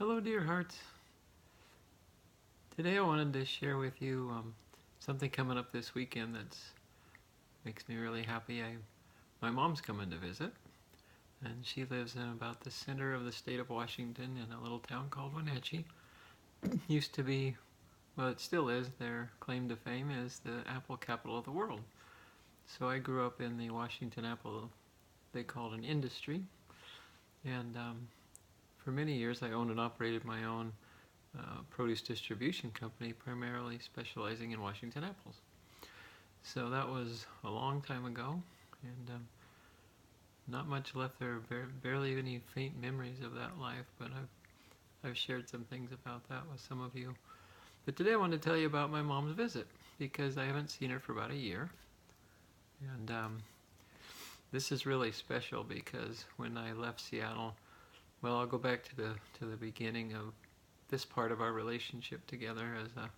Hello, dear hearts. Today I wanted to share with you something coming up this weekend that makes me really happy. My mom's coming to visit, and she lives in about the center of the state of Washington in a little town called Wenatchee. Used to be, well, it still is, their claim to fame is the apple capital of the world. So I grew up in the Washington apple, they called an industry, and for many years I owned and operated my own produce distribution company, primarily specializing in Washington apples. So that was a long time ago, and not much left there. Barely any faint memories of that life, but I've shared some things about that with some of you. But today I want to tell you about my mom's visit because I haven't seen her for about a year, and this is really special because when I left Seattle, well, I'll go back to the beginning of this part of our relationship together as a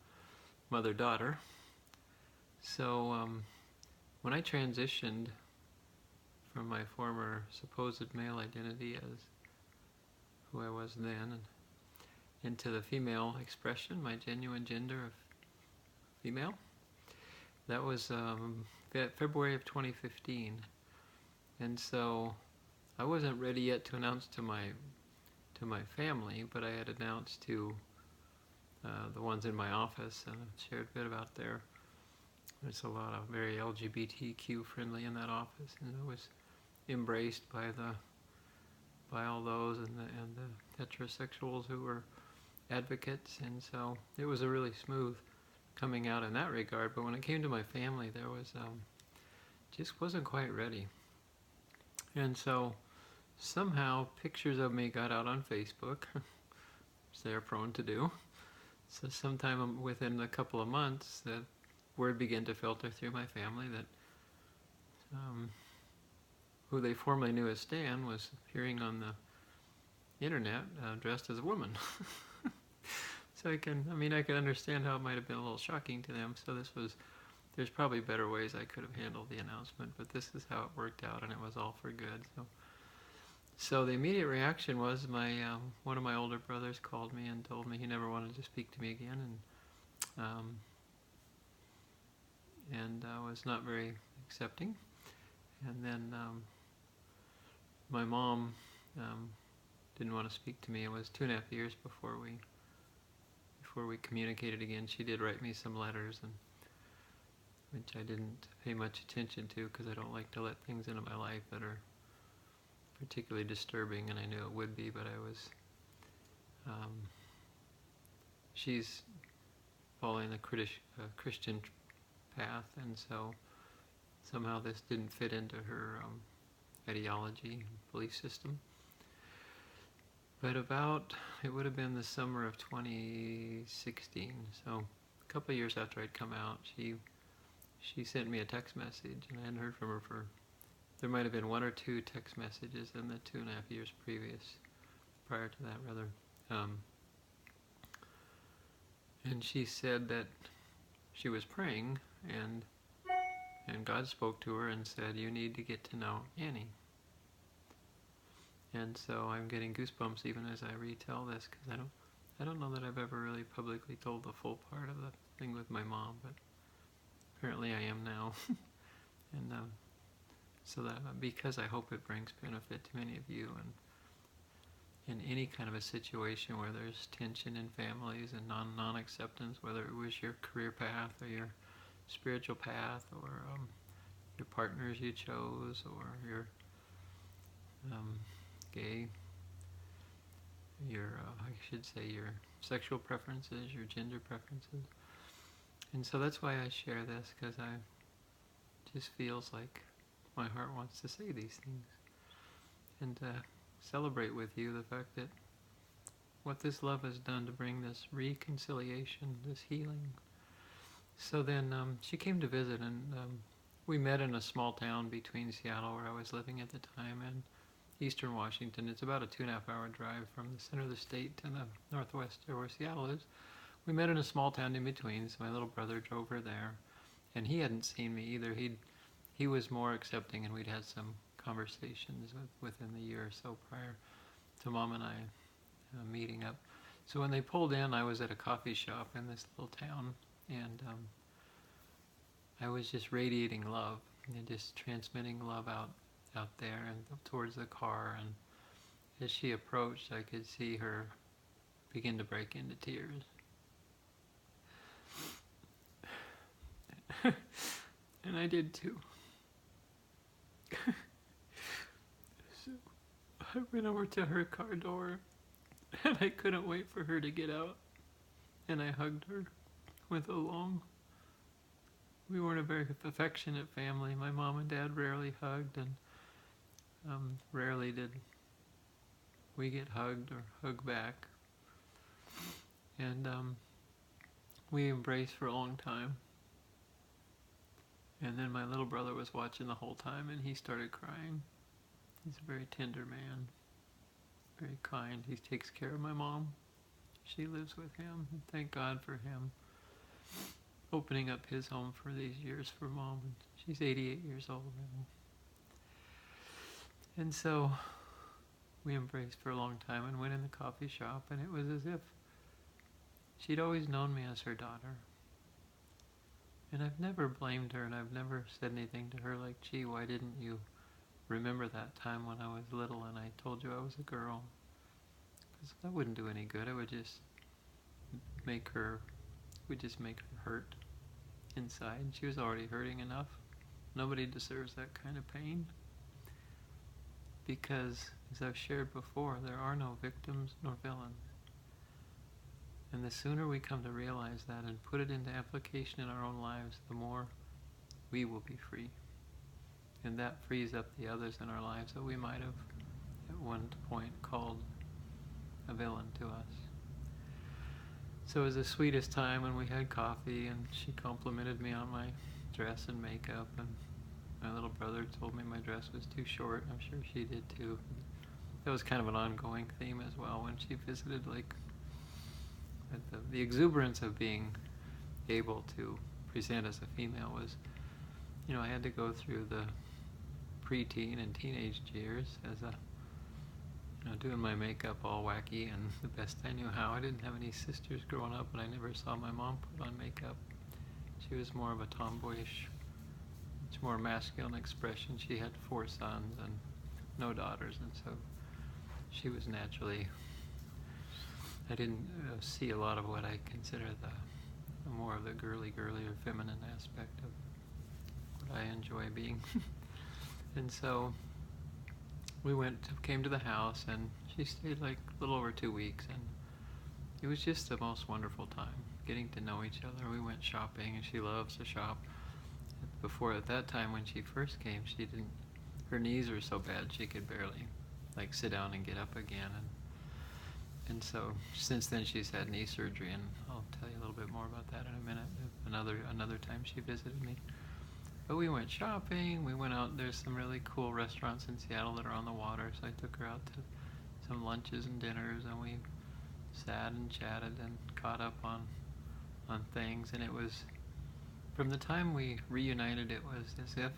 mother-daughter. So when I transitioned from my former supposed male identity as who I was then and into the female expression, my genuine gender of female, that was February of 2015. And so I wasn't ready yet to announce to my family, but I had announced to the ones in my office, and I've shared a bit about there's a lot of very LGBTQ friendly in that office, and I was embraced by all those and the heterosexuals who were advocates, and so it was a really smooth coming out in that regard. But when it came to my family, there was just wasn't quite ready, and so somehow pictures of me got out on Facebook, as they're prone to do. So sometime within a couple of months, the word began to filter through my family that who they formerly knew as Stan was appearing on the internet dressed as a woman. So I can understand how it might have been a little shocking to them. So there's probably better ways I could have handled the announcement, but this is how it worked out, and it was all for good. So the immediate reaction was one of my older brothers called me and told me he never wanted to speak to me again, and was not very accepting. And then my mom didn't want to speak to me. It was 2.5 years before we communicated again. She did write me some letters, and which I didn't pay much attention to because I don't like to let things into my life that are particularly disturbing, and I knew it would be, but she's following the Christian path, and so somehow this didn't fit into her ideology and belief system. But it would have been the summer of 2016, so a couple of years after I'd come out, she sent me a text message, and I hadn't heard from her there might have been 1 or 2 text messages in the 2.5 years prior to that rather. And she said that she was praying, and God spoke to her and said, "You need to get to know Annie." And so I'm getting goosebumps even as I retell this, because I don't know that I've ever really publicly told the full part of the thing with my mom, but apparently I am now. And so that because I hope it brings benefit to many of you, and in any kind of a situation where there's tension in families and non-acceptance, whether it was your career path or your spiritual path or your partners you chose or your gay, I should say your sexual preferences, your gender preferences. And so that's why I share this, because I just feels like my heart wants to say these things and celebrate with you the fact that what this love has done to bring this reconciliation, this healing. So then she came to visit, and we met in a small town between Seattle, where I was living at the time, and eastern Washington. It's about a 2.5-hour drive from the center of the state to the northwest, where Seattle is. We met in a small town in between, so my little brother drove her there, and he hadn't seen me either. He was more accepting, and we'd had some conversations within the year or so prior to Mom and I meeting. meeting up. So when they pulled in, I was at a coffee shop in this little town, and I was just radiating love and just transmitting love out there and towards the car. And as she approached, I could see her begin to break into tears. And I did too. So I went over to her car door, and I couldn't wait for her to get out. And I hugged her with a long... We weren't a very affectionate family. My mom and dad rarely hugged, and rarely did we get hugged or hug back. And we embraced for a long time. And then my little brother was watching the whole time, and he started crying. He's a very tender man, very kind. He takes care of my mom. She lives with him. And thank God for him opening up his home for these years for Mom. She's 88 years old now. And so we embraced for a long time and went in the coffee shop, and it was as if she'd always known me as her daughter. And I've never blamed her, and I've never said anything to her like, gee, why didn't you remember that time when I was little and I told you I was a girl? Because that wouldn't do any good. It would just make her hurt inside. She was already hurting enough. Nobody deserves that kind of pain. Because, as I've shared before, there are no victims nor villains. And the sooner we come to realize that and put it into application in our own lives, the more we will be free. And that frees up the others in our lives that we might have at one point called a villain to us. So it was the sweetest time when we had coffee, and she complimented me on my dress and makeup, and my little brother told me my dress was too short. I'm sure she did too. That was kind of an ongoing theme as well when she visited, like the exuberance of being able to present as a female was, I had to go through the preteen and teenage years as a doing my makeup all wacky and the best I knew how. I didn't have any sisters growing up, and I never saw my mom put on makeup. She was more of a tomboyish, much more masculine expression. She had 4 sons and no daughters, and so she was naturally... I didn't see a lot of what I consider the more of the girly or feminine aspect of what I enjoy being. And so we came to the house, and she stayed like a little over 2 weeks, and it was just the most wonderful time, getting to know each other. We went shopping, and she loves to shop. Before, at that time when she first came, her knees were so bad she could barely sit down and get up again, and so since then she's had knee surgery, and I'll tell you a little bit more about that in a minute, another time she visited me. But we went shopping, we went out, there's some really cool restaurants in Seattle that are on the water, so I took her out to some lunches and dinners, and we sat and chatted and caught up on things, and it was, from the time we reunited, it was as if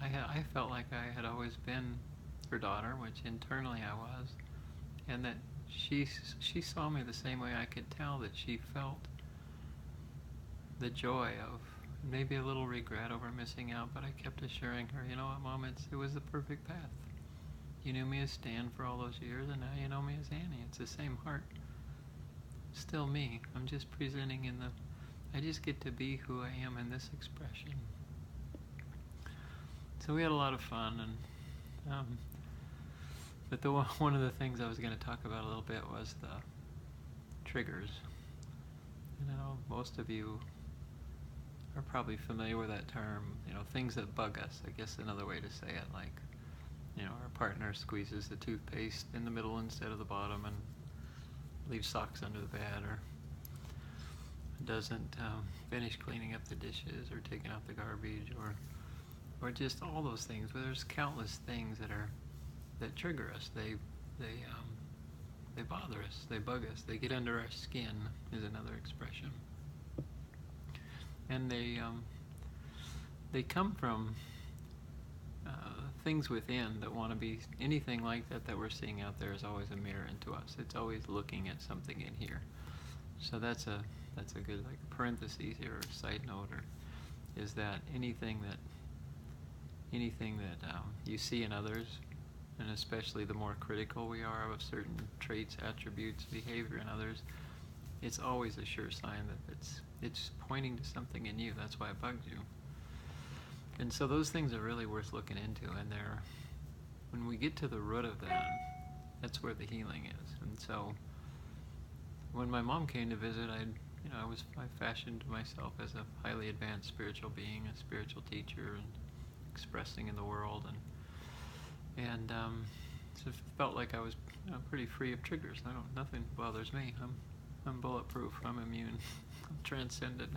I felt like I had always been her daughter, which internally I was, and that she saw me the same way I could tell that she felt the joy of maybe a little regret over missing out, but I kept assuring her, you know what, Mom, it was the perfect path. You knew me as Stan for all those years, and now you know me as Annie. It's the same heart. Still me. I'm just presenting I just get to be who I am in this expression. So we had a lot of fun, and but one of the things I was going to talk about a little bit was the triggers. And I know most of you are probably familiar with that term, things that bug us, I guess another way to say it, like, our partner squeezes the toothpaste in the middle instead of the bottom and leaves socks under the bed, or doesn't finish cleaning up the dishes or taking out the garbage, or just all those things. But there's countless things that trigger us. They bother us. They bug us. They get under our skin is another expression. And they come from things within that want to be anything like that we're seeing out there is always a mirror into us. It's always looking at something in here. So that's a good like parenthesis here or side note, or is that anything that you see in others, and especially the more critical we are of certain traits, attributes, behavior in others, it's always a sure sign that it's pointing to something in you. That's why it bugs you. And so those things are really worth looking into, and when we get to the root of that, that's where the healing is. And so when my mom came to visit, I fashioned myself as a highly advanced spiritual being, a spiritual teacher, and expressing in the world, and so it felt like I was pretty free of triggers. Nothing bothers me. I'm bulletproof. I'm immune. I'm transcendent.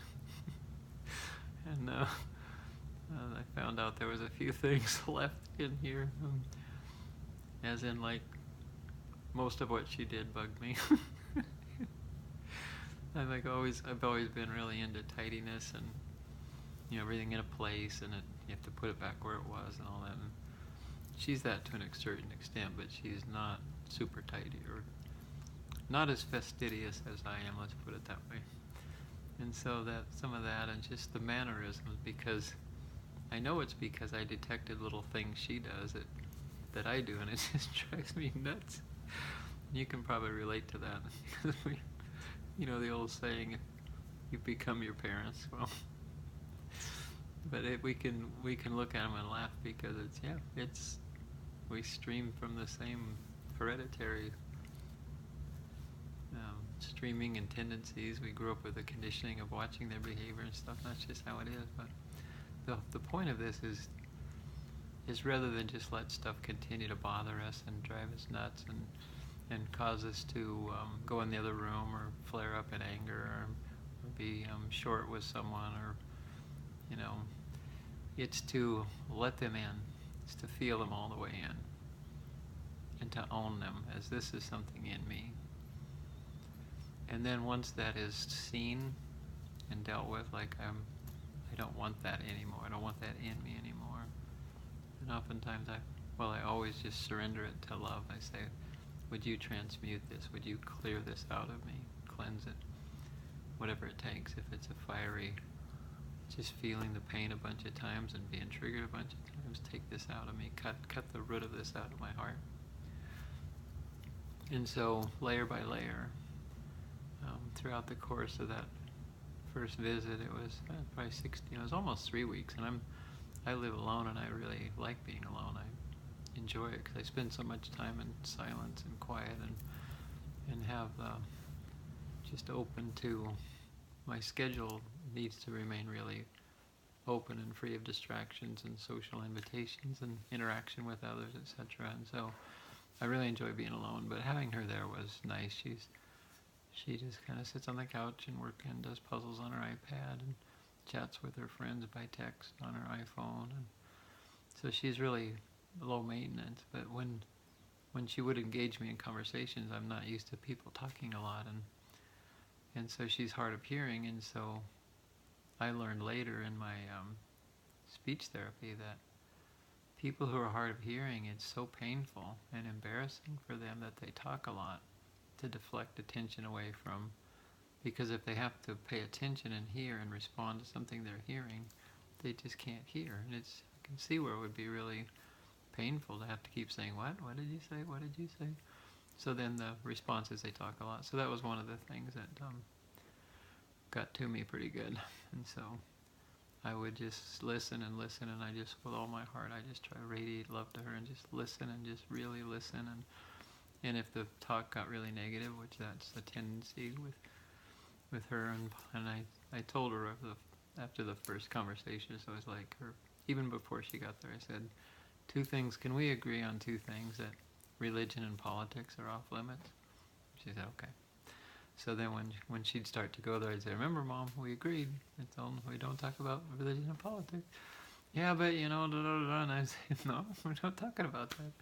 And I found out there was a few things left in here, as in like most of what she did bugged me. I've always been really into tidiness and everything in a place, and you have to put it back where it was and all that. And she's that to a certain extent, but she's not super tidy or not as fastidious as I am. Let's put it that way. And so that some of that, and just the mannerisms, because I know it's because I detected little things she does that I do, and it just drives me nuts. You can probably relate to that. The old saying, you become your parents. Well, but we can look at them and laugh, because we stream from the same hereditary streaming and tendencies. We grew up with the conditioning of watching their behavior and stuff. That's just how it is. But the point of this is rather than just let stuff continue to bother us and drive us nuts and cause us to go in the other room or flare up in anger or be short with someone, or it's to let them in. It's to feel them all the way in, and to own them as this is something in me. And then once that is seen and dealt with, like I don't want that anymore. I don't want that in me anymore. And oftentimes I always just surrender it to love. I say, would you transmute this? Would you clear this out of me? Cleanse it? Whatever it takes. If it's a fiery, just feeling the pain a bunch of times and being triggered a bunch of times, take this out of me. Cut the root of this out of my heart. And so, layer by layer, throughout the course of that first visit, it was probably 16. It was almost 3 weeks, and I live alone, and I really like being alone. I enjoy it because I spend so much time in silence and quiet, and have just open to my schedule needs to remain really open and free of distractions and social invitations and interaction with others, etc. And so I really enjoy being alone, but having her there was nice. She just kind of sits on the couch and works and does puzzles on her iPad and chats with her friends by text on her iPhone, and so she's really low maintenance. But when she would engage me in conversations, I'm not used to people talking a lot, and so she's hard of hearing. And so I learned later in my speech therapy that people who are hard of hearing, it's so painful and embarrassing for them that they talk a lot to deflect attention away from, because if they have to pay attention and hear and respond to something they're hearing, they just can't hear. And I can see where it would be really painful to have to keep saying, what did you say, what did you say? So then the response is they talk a lot. So that was one of the things that got to me pretty good. And so I would just listen, and I just, with all my heart, I just try to radiate love to her and just listen and just really listen. And if the talk got really negative, which that's the tendency with her, and I told her after the first conversation, so I was like, even before she got there, I said, 2 things, can we agree on 2 things, that religion and politics are off limits? She said, okay. So then when she'd start to go there, I'd say, remember, Mom, we agreed. We don't talk about religion and politics. Yeah, but, da, da, da. And I said, no, we're not talking about that.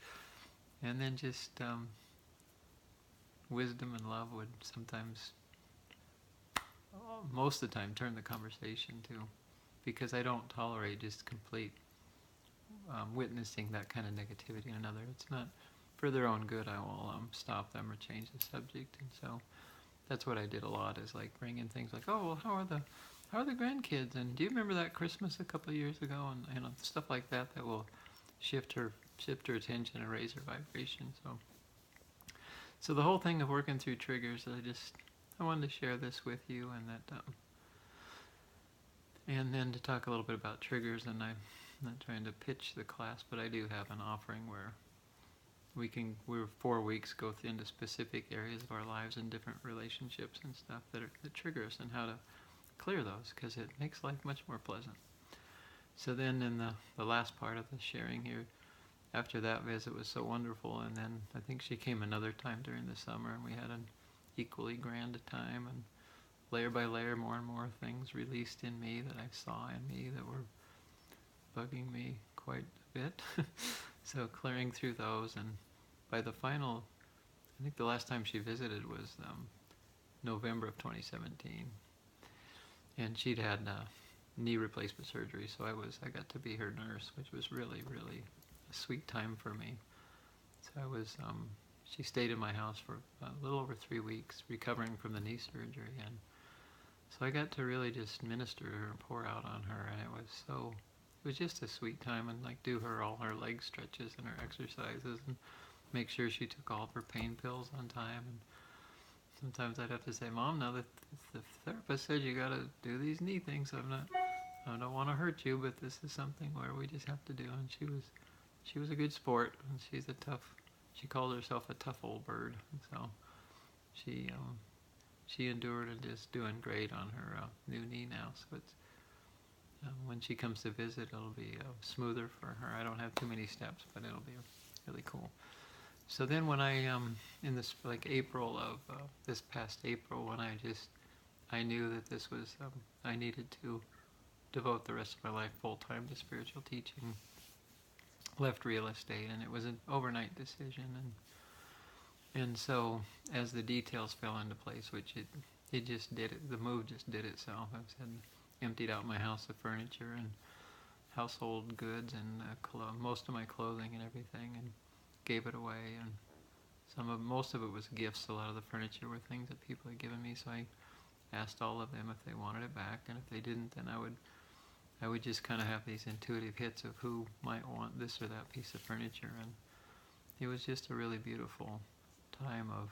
And then just wisdom and love would sometimes, most of the time, turn the conversation to, because I don't tolerate just complete witnessing that kind of negativity in another. It's not for their own good. I will stop them or change the subject. And so that's what I did a lot, is like bring in things like, oh, well, how are the grandkids? And do you remember that Christmas a couple of years ago? And stuff like that will shift her attention and raise her vibration. So the whole thing of working through triggers, I wanted to share this with you, and that and then to talk a little bit about triggers. And I'm not trying to pitch the class, but I do have an offering where we're 4 weeks go into specific areas of our lives and different relationships and stuff that trigger us, and how to clear those, because it makes life much more pleasant. So then in the last part of the sharing here, after that visit was so wonderful, and then I think she came another time during the summer, and we had an equally grand time, and layer by layer, more and more things released in me that I saw in me that were bugging me quite a bit. So clearing through those, and by the final, I think the last time she visited was November of 2017, and she'd had knee replacement surgery, so I got to be her nurse, which was really, really a sweet time for me. So she stayed in my house for a little over 3 weeks, recovering from the knee surgery, and so I got to really just minister to her and pour out on her, and it was just a sweet time, and like do all her leg stretches and her exercises, and make sure she took all of her pain pills on time. And sometimes I'd have to say, Mom, now that the therapist said you gotta do these knee things, I don't want to hurt you, but this is something where we just have to do. And she was a good sport, and she called herself a tough old bird, and so she endured and is doing great on her new knee now. So it's when she comes to visit, it'll be smoother for her. I don't have too many steps, but it'll be really cool. So then when I in this like April of this past April, when I knew that this was I needed to devote the rest of my life full time to spiritual teaching, left real estate, and it was an overnight decision, and so as the details fell into place, which it just did it, the move just did itself. I had emptied out my house of furniture and household goods and most of my clothing and everything, and gave it away. And most of it was gifts. A lot of the furniture were things that people had given me, so I asked all of them if they wanted it back, and if they didn't, then I would just kind of have these intuitive hits of who might want this or that piece of furniture. And it was just a really beautiful time of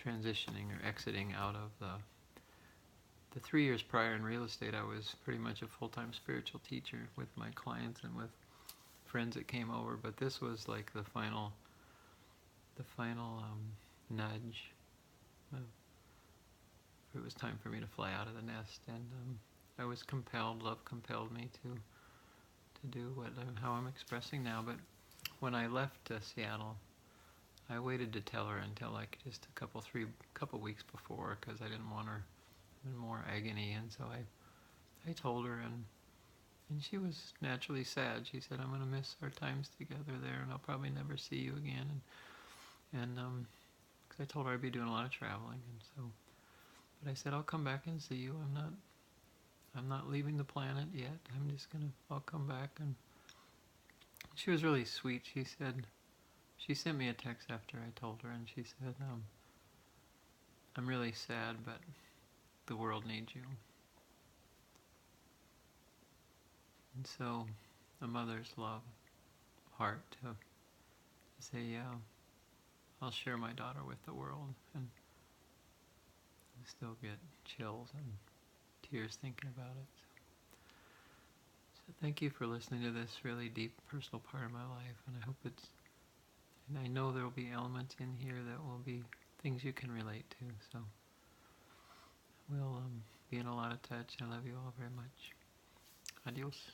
transitioning or exiting out of the 3 years prior in real estate. I was pretty much a full-time spiritual teacher with my clients and with friends that came over, but this was like the final nudge. It was time for me to fly out of the nest, and I was compelled. Love compelled me to do how I'm expressing now. But when I left Seattle, I waited to tell her until like just a couple weeks before, because I didn't want her in more agony. And so I told her, and she was naturally sad. She said, I'm going to miss our times together there, and I'll probably never see you again. And because I told her I'd be doing a lot of traveling, and so, but I said, I'll come back and see you. I'm not leaving the planet yet. I'll come back. And she was really sweet. She sent me a text after I told her, and she said, I'm really sad, but the world needs you. And so a mother's love heart to say, yeah, I'll share my daughter with the world. And I still get chills and tears thinking about it. So thank you for listening to this really deep personal part of my life, and I know there will be elements in here that will be things you can relate to. So we'll be in a lot of touch. I love you all very much. Adios.